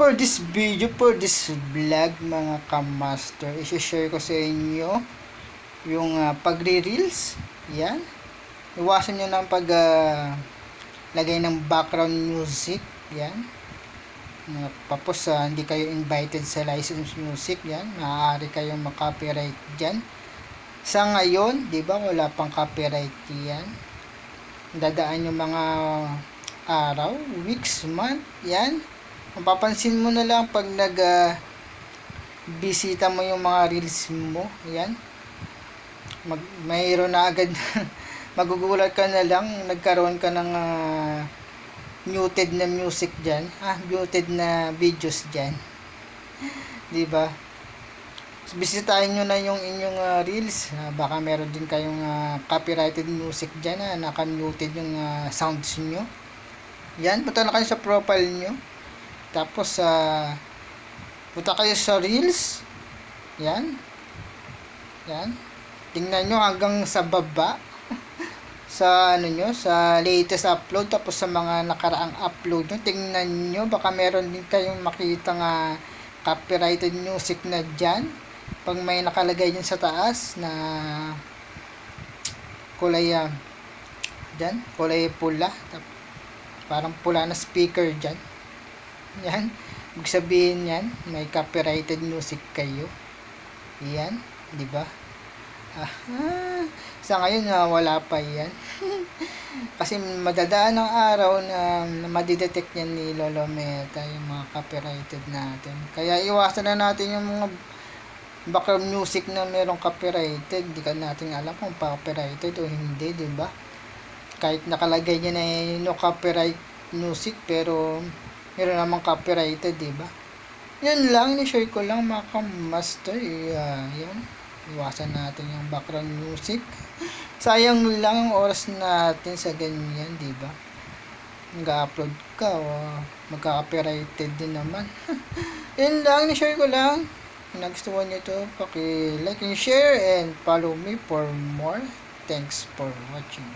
For this video, for this vlog mga kamaster, i-share ko sa inyo yung pagre-reels. Yan. Iwasan nyo ng lagay ng background music. Yan. Tapos hindi kayo invited sa license music. Yan. Maaari kayong makopyright dyan. Sa ngayon, di ba, wala pang copyright yan. Dadaan yung mga araw, weeks, month. Yan. Mapapansin mo na lang pag bisita mo yung mga reels mo. Yan. Mayroon na agad magugulat ka na lang nagkaroon ka ng muted na music diyan. Muted na videos diyan. 'Di ba? So, bisitahin niyo na yung inyong reels. Baka meron din kayong copyrighted music diyan na naka-muted yung sounds niyo. Yan, punta na kayo sa profile niyo. Tapos punta kayo sa reels. Yan. Yan. Tingnan nyo hanggang sa baba. Sa nyo, sa latest upload. Tapos sa mga nakaraang upload nyo. Tingnan nyo, baka meron din kayong makita copyrighted music na dyan. Pag may nakalagay dyan sa taas na kulay dyan, kulay pula. Parang pula na speaker dyan. Yan. Ibig sabihin yan, may copyrighted music kayo. Yan. Di ba? Sa ngayon wala pa yan. Kasi madadaan ng araw na madidetect yan ni Lolo Meta yung mga copyrighted natin. Kaya iwasan na natin yung mga background music na merong copyrighted. Di ka natin alam kung copyrighted o hindi, di ba? Kahit nakalagay niya na no copyright music, pero meron namang copyrighted, di ba? Yan lang, ni-share ko lang mga kamaster. Yan. Iwasan natin yung background music. Sayang lang ang oras natin sa ganyan, di ba? Nag-upload ka, magka-copyrighted din naman. Yan lang, ni-share ko lang. Kung nagustuhan nyo ito, paki-like and share and follow me for more. Thanks for watching.